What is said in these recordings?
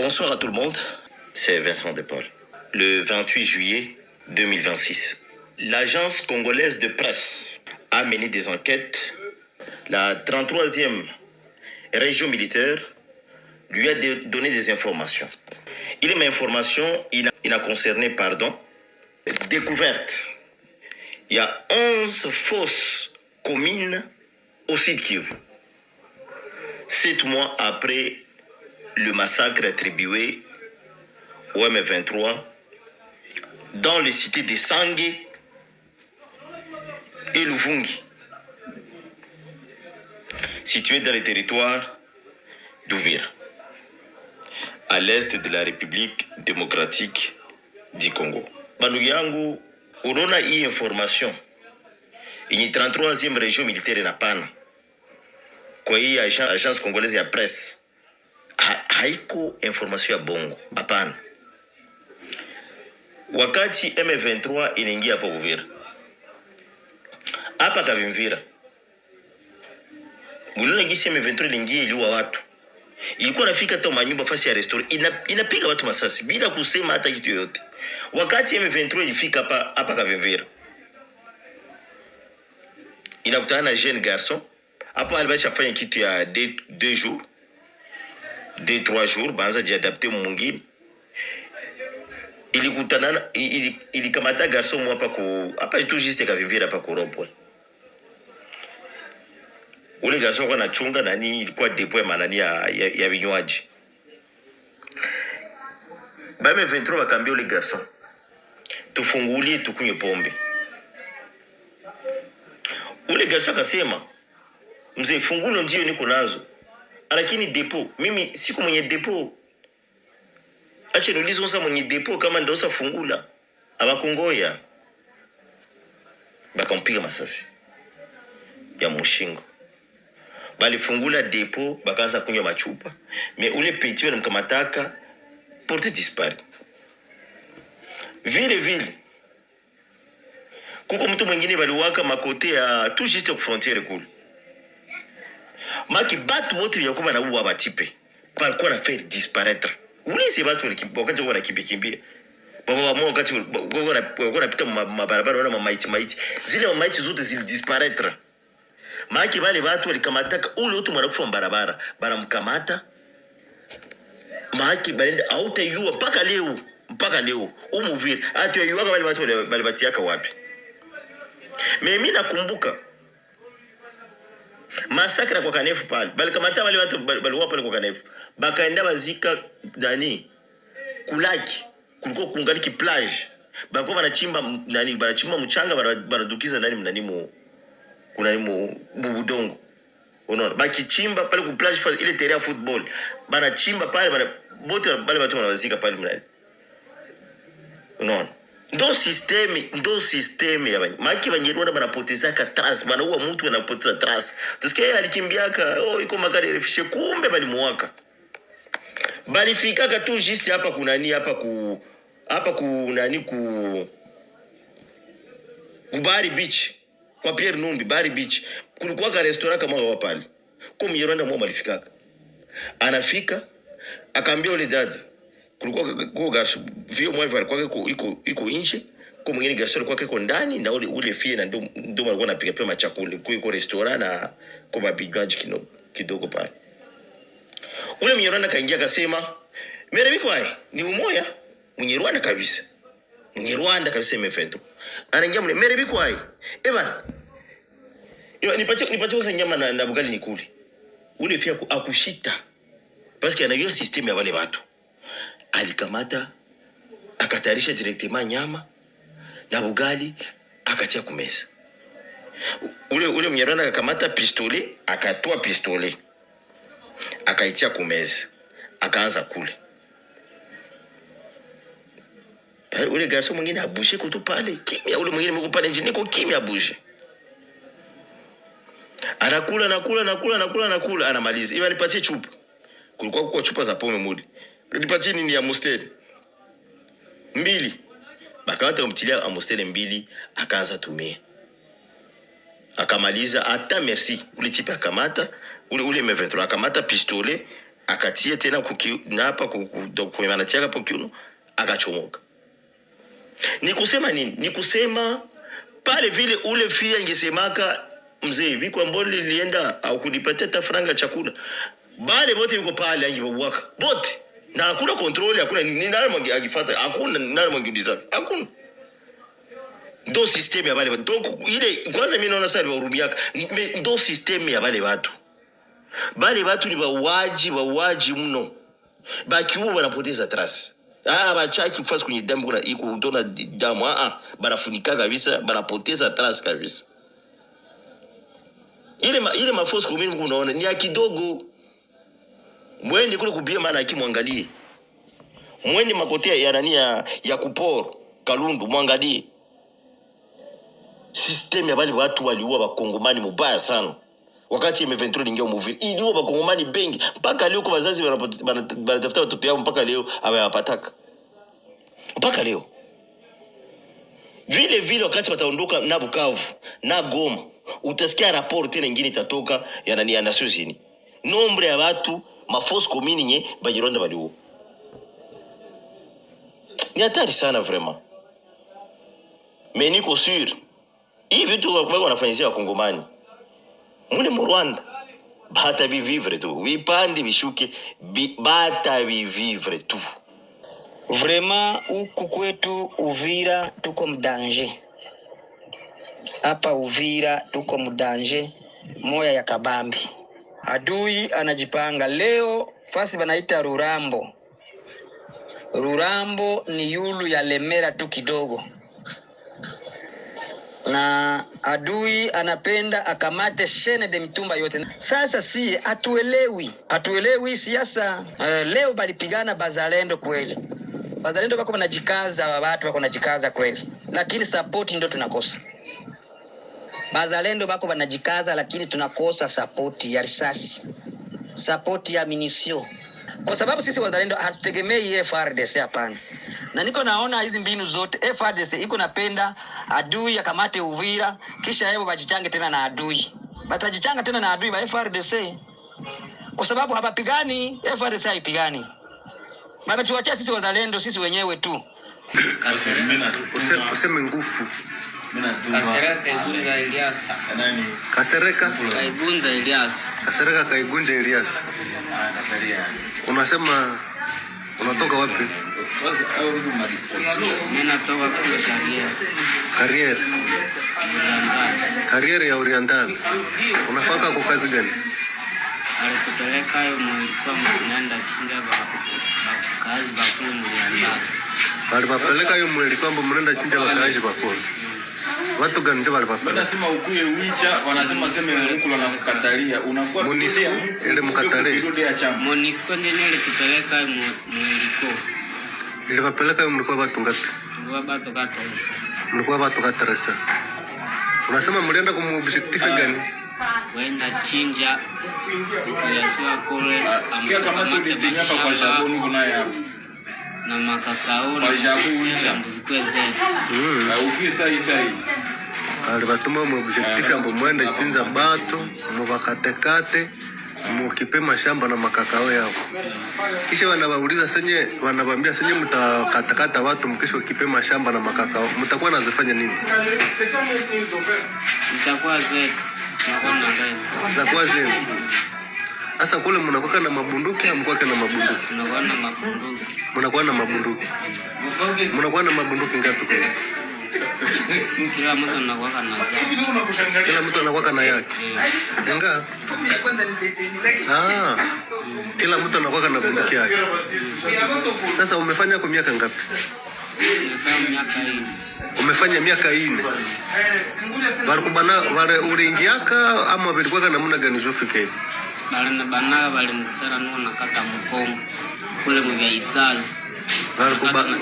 Bonsoir à tout le monde, c'est Vincent Depaul. Le 28 juillet 2026, l'agence congolaise de presse a mené des enquêtes. La 33e région militaire lui a donné des informations. Il m'a information, il a concerné, découverte. Il y a 11 fausses communes au Sud Kivu. 7 mois après le massacre attribué au M23 dans les cités de Sange et Luvungi, situées dans le territoire d'Uvira, à l'est de la République démocratique du Congo. Bandugu yangu, unaona hii information yenye 33e région militaire inapana kwa hii agence congolaise ya presse, haiko information ya bongo, hapana. Wakati M23 inaingia hapa Uvira, hapa Kavimvira, mulona gisi M23 inaingia iliua watu, ilikuwa nafika hata manyumba fasi ya restaurant, inapiga watu masasi bila kusema hata kitu yoyote. Wakati M23 ilifika hapa Kavimvira, inakutana na jeune garçon hapo, alibasha fanya kitu ya 2 jours 2-3 jours, banza jiadapte mwingine. Ilikutana ilikamata garçon hapa tu juste Kavimvira hapa ku Rond-Point. Ule garçon kwa nachunga nani, ilikuwa depot ya manani ya vinywaji. Bame 23 bakambia ule garçon, tufungulie tukunywe pombe. Ule garçon akasema, mzee, fungulo ndio niko nazo, lakini depot mimi siku mwenye depot. Acha niulize sasa mwenye depot kama ndio sasa fungula. Abakungoya. Bakampiga masasi ya mushingo. Bali fungula depot, bakaanza kunywa machupa. Me ule petit wale mkamataka porte disparu. Vile kuko mtu mwingine baliwaka makote ya tout juste frontiere kule. Maki batu wote yakuba na uwa batipe balikuwa na faire disparaître. Ulise batu wakati wana kimbia. Baba mwa wakati wana pita mabarabara wana mamaiti. Zile mamaiti zote zili disparaître. Maki bale batu walikamataka ule utu mwana kufa barabara. Banamkamata. Maki balende hautayua mpaka leo. Umuvira. Atayua bale batu balibatiaka wapi. Mimi nakumbuka masakra kwa Kanefu pale. Balikamata wale watu baliwa pale kwa Kanefu. Bakaenda bazika nani? Kulaki. Kulikuwa kungaliki plage. Bako banachimba mchanga, banadukiza budongo. Unaona? Bakichimba pale ku plage ile terrain ya football. Banachimba pale bote bale watu wanawazika pale mnani. Unaona? Ndo system ya bani. Maki Banyarwanda banapoteza ka trace, banaua mtu anapoteza trace. Tusikia alikimbiaka, iko magari refishe, kumbe bali muwaka. Bali fikaka tu juste hapa Bari Beach. Kwa Pierre Numbi, Bari Beach. Kulikuwa ka restaurant kama wa pale. Kwa Mnyarwanda mwa alifikaka. Anafika, akaambia ule dada, kulikuwa kwa gaso vio mwa vile kwake iko nje, kwa mwingine gaso kwake iko ndani, na ule fie na ndo walikuwa napiga pia machakula kwa restaurant na kwa babigaji kidogo pale. Ule Mnyarwanda kaingia akasema, "Merebikwae ni umoya." Mnyarwanda kabisa M23. Anaingia mle, "Merebikwae. Eba. Nipatie kwa nyama na bugali nikule." Ule fia akushita. Parce que anajua system ya wale watu. Alikamata, akatayarisha directement nyama na bugali, akatia kumeza. Ule Mnyarwanda akakamata pistolet, akatoa pistolet, akaitia kumeza, akaanza kule. Ule garçon mwingine abushe kutu pale, kimya. Ule mwingine mko pale nje niko kimya, abushe. Anakula, anamaliza. Iba nipatie chupa. Kulikuwa kwa chupa za pombe mudi. Nipatie nini ya Musteli 2. Bakawata kumtilia Musteli 2, akaanza tumia. Akamaliza, ata merci. Ule tipe akamata, ule M23 akamata pistolet, akatia tena na hapa kwa anatia hapo kiuno, akachomoka. Ni kusema nini? Ni kusema pale vile ule fia ingesemaka mzee biko mboli lienda au kulipatia tafranga chakula. Bale bote yuko pale angibwaka. Bote na hakuna control, hakuna nini nani akifuata, hakuna nani mwangiuliza. Hakuna. Ndo system ya bale watu. Donc ile kwanza mimi naona sasa wahurumiaka. Ndo system ya bale watu. Bale watu ni wauaji mno. Baki huo wanapoteza trust. Bachaki kufasi kwenye damu kuna iko utona damu. Banafunika kabisa, banapoteza trust kabisa. Ile maforce commune unaona ni ya kidogo. Mwende kule kubia maana akimwangalie. Mwende makotea ya nani ya kuporo Kalundu mwangalie. System ya bali watu waliua bakongomani mubaya sana. Wakati M23 ingia Uvira, iliua bakongomani bengi mpaka leo kwa wazazi wanatafuta watoto yao mpaka leo hawayapataka. Mpaka leo. Vile wakati wataondoka na Bukavu na Goma, utasikia rapport tena nyingine itatoka ya nani ya Nations Unies. Nombre ya watu maforce commune nye bajironda baliua. Ni hatari sana vraiment. Mais niko sûr. Hii vitu wanafanyizia wakongomani. Mule mu Rwanda bata vivre tu. Vipande vishuke bata vivre tu. Vraiment huku kwetu Uvira tuko mdanje. Hapa Uvira tuko mdanje moya ya kabambi. Adui anajipanga leo fasi banaita Rurambo. Rurambo ni yulu ya Lemera tu kidogo. Na adui anapenda akamate shene de mitumba yote. Sasa si hatuelewi siasa. Leo balipigana Bazalendo kweli. Bazalendo bako wanajikaza, watu wako wanajikaza kweli. Lakini support ndio tunakosa. Bazalendo bako wanajikaza lakini tunakosa support ya risasi. Support ya munition. Kwa sababu sisi wazalendo hatutegemei FARDC hapana. Na niko naona hizi mbinu zote FARDC iko napenda adui akamate Uvira kisha yeye bajichange tena na adui. Batajichanga tena na adui ba FARDC. Kwa sababu hapapigani, FARDC haipigani. Baba tuachie sisi wazalendo sisi wenyewe tu. Useme nguvu. Kasereka Kaigunza Elias. Kasereka Kaigunza Elias. Kasereka Kaigunza Elias. Unasema unatoka wapi? Mimi natoka kwa Kariere. Kariere ya Oriental. Unafaka kwa kazi gani? Alikupeleka hiyo mlikuwa mnaenda chinja kazi bakuli mliandaa. Walipeleka hiyo mlikuwa mnaenda chinja kazi bakuli. Watu gani ndio walipeleka? Wanasema ukuye wicha, wanasema sema mkulu na mkatalia. Unakuwa Monisco ile mkatalia. Monisco ndio ilikupeleka mlikuwa. Ilipeleka mlikuwa watu ngapi? Mlikuwa watu katarasa. Unasema mlienda kumobjective gani? Wenda chinja kuyasua kule kia kama tulitimia hapa kwa Jaboni kunaye hapo na makakao na mbuzi zetu. Ufisa hii alibatuma mobjective ambo mwende chinza bato mubakatekate mukipema shamba na makakao yao. Kisha wanabauliza senye wanabambia senye mtakatakata watu mkisho kipema shamba na makakao mtakuwa nazifanya nini? Itakuwa zetu. Zitakuwa zenu. Sasa kule mnakuwa na mabunduki au mko na mabunduki? Tunakuwa na mabunduki. Mnakuwa na mabunduki. Mnakuwa na mabunduki ngapi kule? Kila mtu anakuwa na yake. Kila mtu anakuwa na yake. Nga? Kila mtu anakuwa na bunduki yake. Sasa umefanya kwa miaka ngapi? Miaka 4. Umefanya miaka 4. Balikubana wale uliingiaka ama bilikuwa namna gani zofike? Bana balimkutana nao nakata mkongo kule mwa Isali.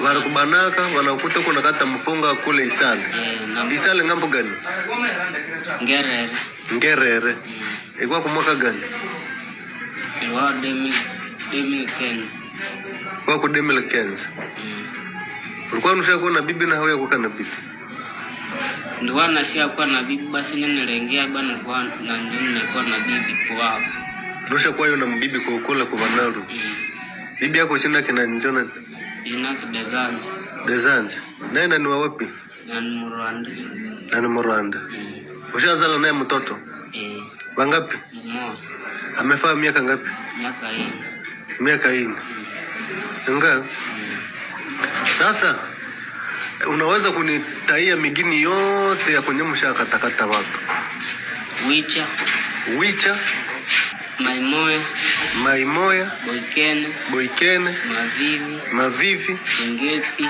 Walikubanaka wanakuta kuna kata mkonga kule Isali. Isali ngambo gani? Ngerere. Ilikuwa kwa mwaka gani? Ilikuwa 2015. Kwa 2015. Ulikuwa unashakuwa na bibi na hawe kukaa na bibi? Ndio anashia kuwa na bibi basi nilengea bana kwa na ndio nilikuwa na bibi kwa hapo. Nosha kwa hiyo na mbibi kwa ukula kwa Banaru. Bibi yako china kina njona? Inatu Dezanje. Dezanje. Naye ni wa wapi? Nani Murwanda. Ushazala naye mtoto? Wangapi? Mmoja. Amefaa miaka ngapi? Miaka 4. Nga? Sasa unaweza kunitaia migini yote ya kwenye mshakatakata watu? Wicha. Maimoya. Boikene. Mavivi.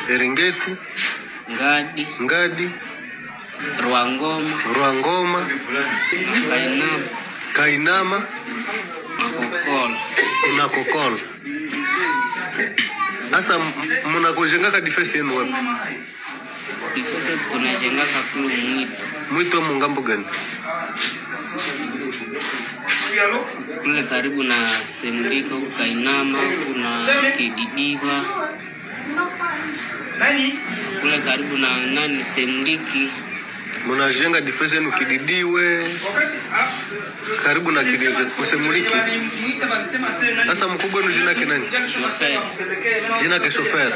Eringeti. Ngadi. Ruangoma. Kainama. Na Kokolo. Asa mnakojenga defense yenu wapi? Defense tunajenga kule Mwitu mungambo gani? Kule karibu na Semliko, Kainama, kuna Kididiva. Kule karibu na Semliki. Mnajenga defense yenu Kididiwe. Karibu na Kididiwe Semliki. Sasa mkubwa ni jina nani? Shofer. Jina ke Shofer.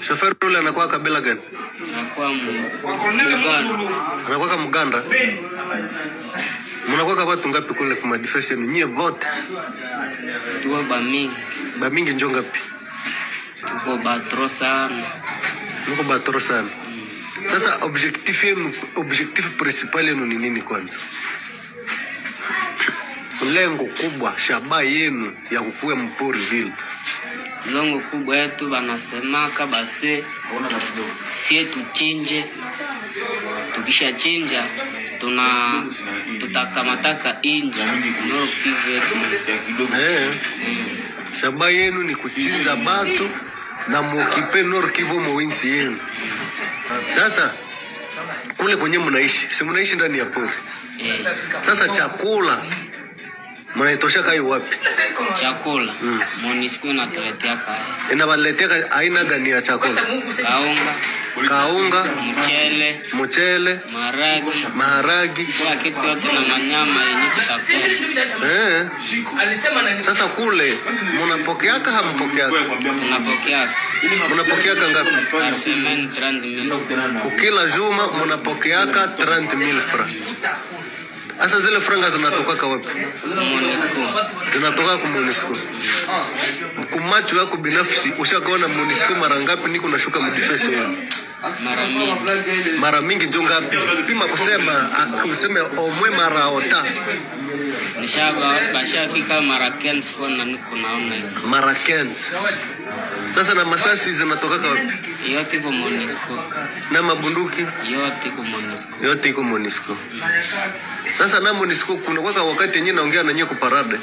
Shofer yule anakuwa kabila gani? Anakuwa Muganda. Mnakuwa watu ngapi kule kwa defense yenu? Nyie vote. Tuwa Bamingi njo ngapi? Tuko batro sana. Nuko batro sana. Sasa objectif principal yenu ni nini kwanza? Lengo kubwa shaba yenu ya kukua mpori vile. Lengo kubwa yetu wanasemaka basi sie tuchinje. Tukisha chinja tutakamataka inji Nord Kivu yetu. Shaba yenu ni kuchinja batu na mukipe Nord Kivu mwinsi yenu. Sasa kule kwenye mnaishi, si mnaishi ndani ya pori. Sasa chakula mnaitosha kai wapi? Chakula MONUSCO inatuletea kaya. Inawaletea aina gani ya chakula? Kaunga, mchele, maharagi, kwa kitu yote na manyama yenye kutafuna. Sasa kule mnapokeaka hampokeaka? Tunapokeaka. Mnapokeaka ngapi? Par semaine 30,000. Kila juma mnapokeaka 30,000 francs. Asa zile franga zinatoka wapi? MONUSCO. Zinatoka kwa MONUSCO. Kumacho yako binafsi ushakaona MONUSCO mara ngapi niko nashuka mdefense yenu? Mara mingi ndio ngapi? Pima kusema omwe mara ota. Bashafika mara 15 fona niko naona hiyo. Mara 15. Sasa na masasi zinatoka wapi? Yote kwa MONUSCO. Na mabunduki? Yote kwa MONUSCO. Sasa na MONUSCO kuna kwa wakati yenyewe naongea na nyie kuparade.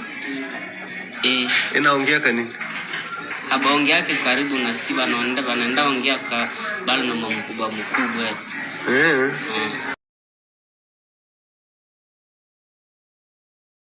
Inaongea kanini? Habaongea yake karibu na si banaenda ongea ka bali na mkubwa.